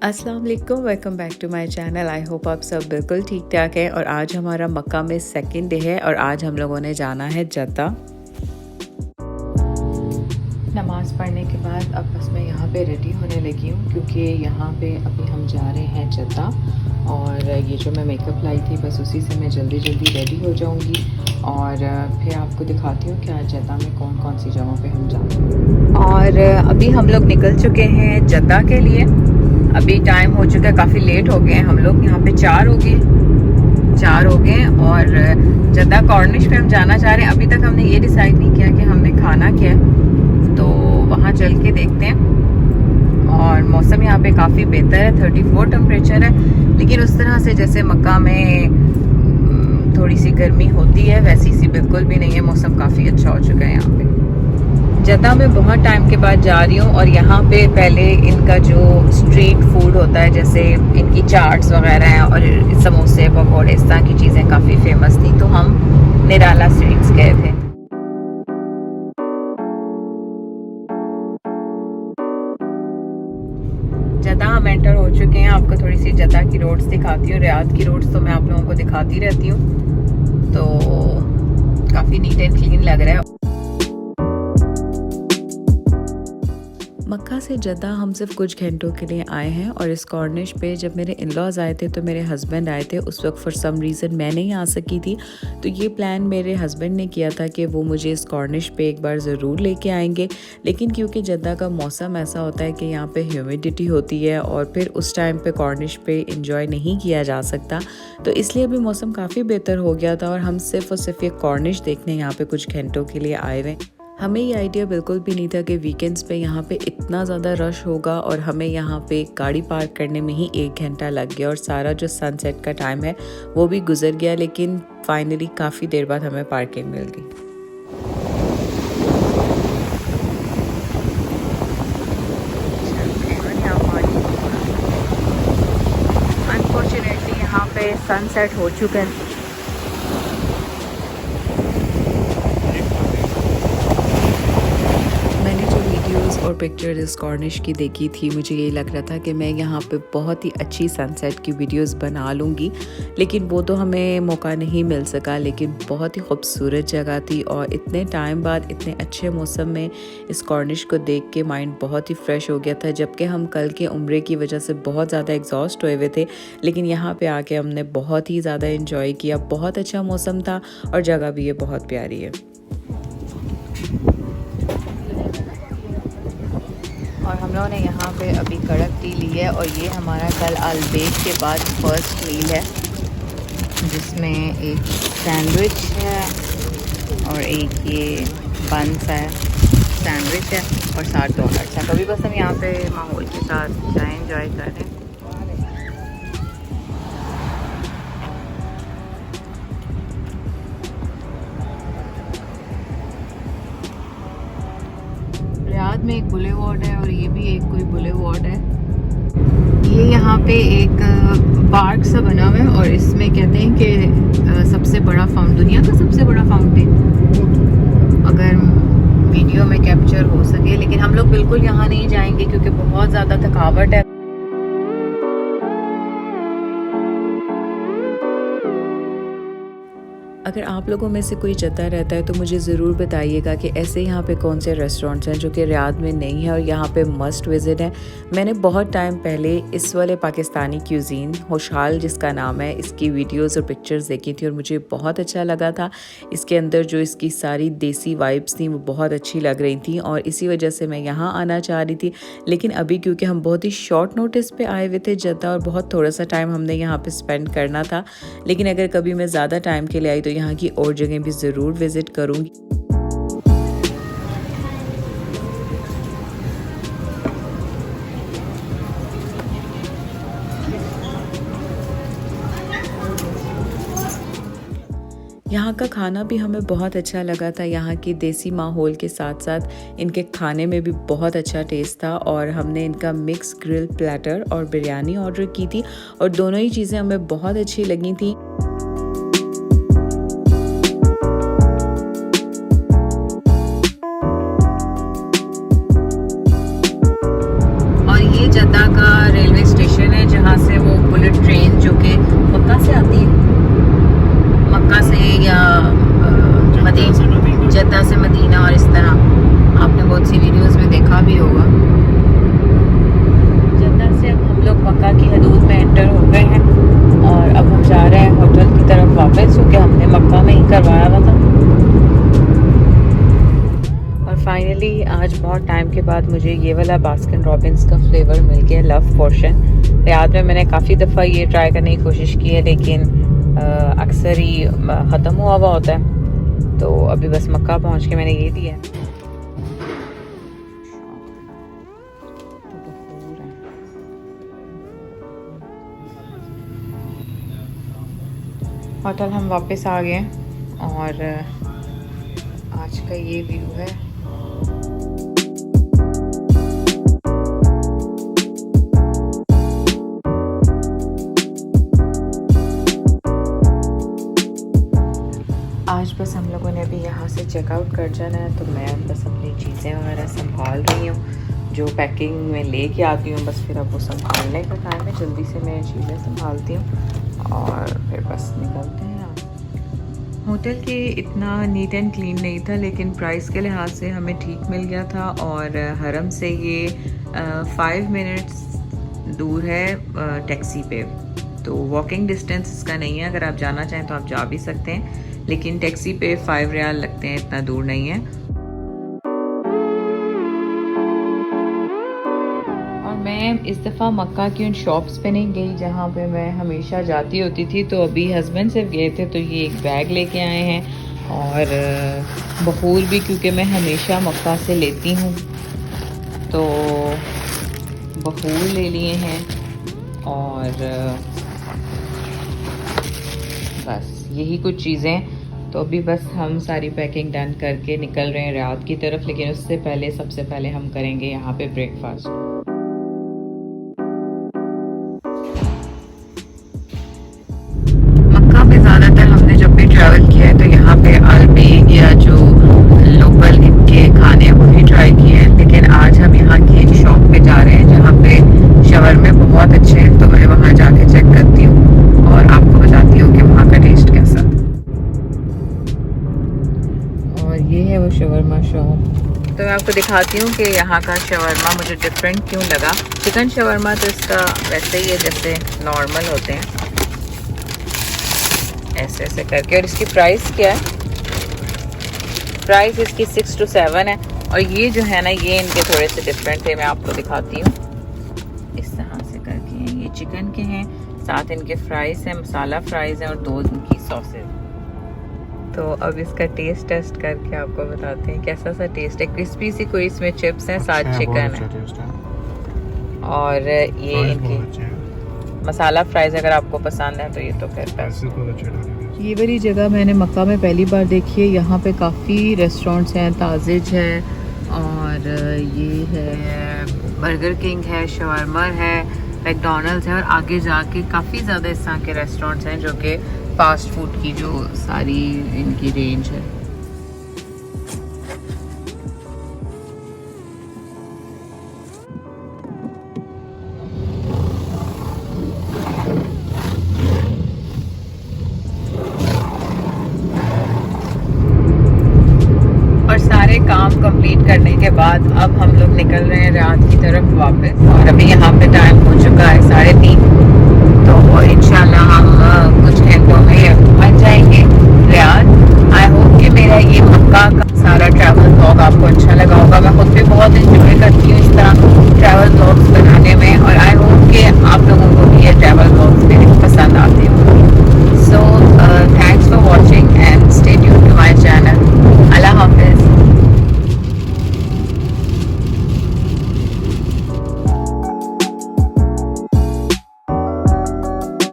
अस्सलाम वालेकुम, welcome back to my channel. I hope आप सब बिल्कुल ठीक ठाक हैं। और आज हमारा मक्का में सेकंड डे है और आज हम लोगों ने जाना है जद्दा। नमाज़ पढ़ने के बाद अब बस मैं यहाँ पे रेडी होने लगी हूँ क्योंकि यहाँ पे अभी हम जा रहे हैं जद्दा। और ये जो मैं मेकअप लाई थी बस उसी से मैं जल्दी जल्दी रेडी हो जाऊँगी और फिर आपको दिखाती हूँ कि आज जद्दा में कौन कौन सी जगहों पे हम जा रहे हैं। और अभी हम लोग निकल चुके हैं जद्दा के लिए। अभी टाइम हो चुका है, काफ़ी लेट हो गए हैं हम लोग। यहाँ पे 4 हो गए और जद्दा कॉर्निश पे हम जाना चाह रहे हैं। अभी तक हमने ये डिसाइड नहीं किया कि हमने खाना क्या है, तो वहाँ चल के देखते हैं। और मौसम यहाँ पे काफ़ी बेहतर है, 34 टेम्परेचर है, लेकिन उस तरह से जैसे मक्का में थोड़ी सी गर्मी होती है वैसी सी बिल्कुल भी नहीं है। मौसम काफ़ी अच्छा हो चुका है यहाँ पे। जद्दा में बहुत टाइम के बाद जा रही हूँ और यहाँ पे पहले इनका जो स्ट्रीट फूड होता है, जैसे इनकी चाट्स वगैरह हैं और समोसे पकौड़े, इस तरह की चीज़ें काफ़ी फेमस थी, तो हम निराला स्वीट्स गए थे। जद्दा हम एंटर हो चुके हैं। आपको थोड़ी सी जद्दा की रोड्स दिखाती हूँ। रियाद की रोड्स तो मैं आप लोगों को दिखाती रहती हूँ, तो काफ़ी नीट एंड क्लीन लग रहा है। मक्का से जद्दा हम सिर्फ कुछ घंटों के लिए आए हैं और इस कॉर्निश पे जब मेरे इन-लॉज़ आए थे तो मेरे हस्बैंड आए थे। उस वक्त फॉर सम रीज़न मैं नहीं आ सकी थी, तो ये प्लान मेरे हस्बैंड ने किया था कि वो मुझे इस कॉर्निश पे एक बार ज़रूर लेके आएंगे। लेकिन क्योंकि जद्दा का मौसम ऐसा होता है कि यहाँ पे ह्यूमिडिटी होती है और फिर उस टाइम पे कॉर्निश पे इंजॉय नहीं किया जा सकता, तो इसलिए अभी मौसम काफ़ी बेहतर हो गया था और हम सिर्फ और सिर्फ ये कॉर्निश देखने यहाँ पे कुछ घंटों के लिए आए हुए। हमें ये आइडिया बिल्कुल भी नहीं था कि वीकेंड्स पे यहाँ पे इतना ज़्यादा रश होगा और हमें यहाँ पे गाड़ी पार्क करने में ही 1 घंटा लग गया और सारा जो सनसेट का टाइम है वो भी गुजर गया। लेकिन फाइनली काफ़ी देर बाद हमें पार्किंग मिल गई। अनफॉर्चुनेटली यहाँ पे सनसेट हो चुका है। और पिक्चर्स इस कॉर्निश की देखी थी, मुझे ये लग रहा था कि मैं यहाँ पे बहुत ही अच्छी सनसेट की वीडियोस बना लूँगी, लेकिन वो तो हमें मौका नहीं मिल सका। लेकिन बहुत ही खूबसूरत जगह थी और इतने टाइम बाद इतने अच्छे मौसम में इस कॉर्निश को देख के माइंड बहुत ही फ्रेश हो गया था। जबकि हम कल के उम्रे की वजह से बहुत ज़्यादा एग्जॉस्ट हुए हुए थे, लेकिन यहाँ पर आके हमने बहुत ही ज़्यादा इंजॉय किया। बहुत अच्छा मौसम था और जगह भी ये बहुत प्यारी है। और हम लोगों ने यहाँ पे अभी कड़क टी ली है और ये हमारा कल अलबेक के बाद फर्स्ट मील है, जिसमें एक सैंडविच है और एक ये बंस है, सैंडविच है और साथ डोनट्स है। कभी बस हम यहाँ पे माहौल के साथ चाय एंजॉय कर रहे हैं। रियाद में एक बुलेवार्ड है और ये भी एक कोई बुलेवार्ड है। ये यहाँ पे एक पार्क सा बना हुआ है और इसमें कहते हैं कि सबसे बड़ा दुनिया का सबसे बड़ा फाउंटेन, अगर वीडियो में कैप्चर हो सके। लेकिन हम लोग बिल्कुल यहाँ नहीं जाएंगे क्योंकि बहुत ज़्यादा थकावट है। अगर आप लोगों में से कोई जद्दा रहता है तो मुझे ज़रूर बताइएगा कि ऐसे यहाँ पे कौन से रेस्टोरेंट्स हैं जो कि रियाद में नहीं है और यहाँ पे मस्ट विज़िट है। मैंने बहुत टाइम पहले इस वाले पाकिस्तानी क्यूज़ीन खुशहाल जिसका नाम है, इसकी वीडियोस और पिक्चर्स देखी थी और मुझे बहुत अच्छा लगा था। इसके अंदर जो इसकी सारी देसी वाइब्स थी वो बहुत अच्छी लग रही थी और इसी वजह से मैं यहाँ आना चाह रही थी। लेकिन अभी क्योंकि हम बहुत ही शॉर्ट नोटिस पे आए हुए थे जद्दा और बहुत थोड़ा सा टाइम हमने यहाँ पे स्पेंड करना था, लेकिन अगर कभी मैं ज़्यादा टाइम के लिए आई तो यहाँ की और जगह भी ज़रूर विज़िट करूँगी। यहाँ का खाना भी हमें बहुत अच्छा लगा था। यहाँ की देसी माहौल के साथ साथ इनके खाने में भी बहुत अच्छा टेस्ट था और हमने इनका मिक्स ग्रिल प्लेटर और बिरयानी ऑर्डर की थी और दोनों ही चीज़ें हमें बहुत अच्छी लगी थी। जद्दा का रेलवे स्टेशन ट्रेन जो कि मक्का से आती है, मक्का से या मदीना, जद्दा से मदीना, और इस तरह आपने बहुत सी वीडियोस में देखा भी होगा। जद्दा से अब हम लोग मक्का की हदूद में एंटर हो गए हैं और अब हम जा रहे हैं होटल की तरफ वापस, क्योंकि हमने मक्का में ही करवाया हुआ था। और फाइनली आज बहुत टाइम के बाद मुझे ये वाला बास्किन रॉबिन्स का फ्लेवर मिल गया, लव पोर्शन। रियाद में मैंने काफ़ी दफ़ा ये ट्राई करने की कोशिश की है, लेकिन अक्सर ही ख़त्म हुआ हुआ होता है, तो अभी बस मक्का पहुंच के मैंने ये दिया है। होटल हम वापस आ गए और आज का ये व्यू है। आज बस हम लोगों ने अभी यहाँ से चेकआउट कर जाना है, तो मैं बस अपनी चीज़ें वगैरह संभाल रही हूँ, जो पैकिंग में लेके आती हूँ, बस फिर अब वो संभालने का टाइम है। जल्दी से मैं चीज़ें संभालती हूँ और फिर बस निकलते हैं। होटल के इतना नीट एंड क्लीन नहीं था, लेकिन प्राइस के लिहाज से हमें ठीक मिल गया था, और हरम से ये 5 मिनट्स दूर है टैक्सी पे, तो वॉकिंग डिस्टेंस इसका नहीं है। अगर आप जाना चाहें तो आप जा भी सकते हैं, लेकिन टैक्सी पे 5 रियाल लगते हैं, इतना दूर नहीं है। और मैं इस दफ़ा मक्का की उन शॉप्स पे नहीं गई जहाँ पे मैं हमेशा जाती होती थी, तो अभी हस्बैंड सिर्फ गए थे, तो ये एक बैग लेके आए हैं, और बखूर भी, क्योंकि मैं हमेशा मक्का से लेती हूँ, तो बखूर ले लिए हैं। और बस यही कुछ चीज़ें, तो अभी बस हम सारी पैकिंग डन करके निकल रहे हैं रियाद की तरफ, लेकिन उससे पहले सबसे पहले हम करेंगे यहाँ पे ब्रेकफास्ट। मक्का में ज़्यादातर हमने जब भी ट्रैवल किया है तो यहाँ पे अरबी या जो लोकल इनके खाने वही ट्राई किए हैं, लेकिन आज हम यहाँ की एक शॉप पे जा रहे हैं जहाँ पे शवरमे बहुत अच्छे हैं, तो मैं वहाँ जाके चेक करती हूँ और आपको बताती हूँ कि वहाँ का टेस्ट कैसा। और ये है वो शवरमा शॉप, तो मैं आपको दिखाती हूँ कि यहाँ का शवरमा मुझे डिफरेंट क्यों लगा। चिकन शवरमा तो इसका वैसे ही है जैसे नॉर्मल होते हैं, ऐसे ऐसे करके। और इसकी प्राइस क्या है? प्राइस इसकी 6 to 7 है। और ये जो है ना, ये इनके थोड़े से डिफरेंट थे, मैं आपको दिखाती हूँ। इस तरह से करके हैं, ये चिकन के हैं, साथ इनके फ्राइज हैं, मसाला फ्राइज हैं, और 2 इनकी सॉसेज। तो अब इसका टेस्ट टेस्ट करके आपको बताते हैं कैसा सा टेस्ट है। क्रिस्पी सी कोई इसमें चिप्स हैं, साथ चिकन है, और ये इनकी मसाला फ्राइज अगर आपको पसंद है तो ये तो फिर बेस्ट। ये वाली जगह मैंने मक्का में पहली बार देखी है। यहाँ पे काफ़ी रेस्टोरेंट्स हैं, ताजिज है, और ये है बर्गर किंग है, शवरमर है, मैकडोनल्ड्स है, और आगे जाके काफ़ी ज़्यादा इस तरह के रेस्टोरेंट्स हैं जो कि फास्ट फूड की जो सारी इनकी रेंज है। और सारे काम कंप्लीट करने के बाद अब हम लोग निकल रहे हैं रियाद की तरफ वापस। और अभी यहाँ पे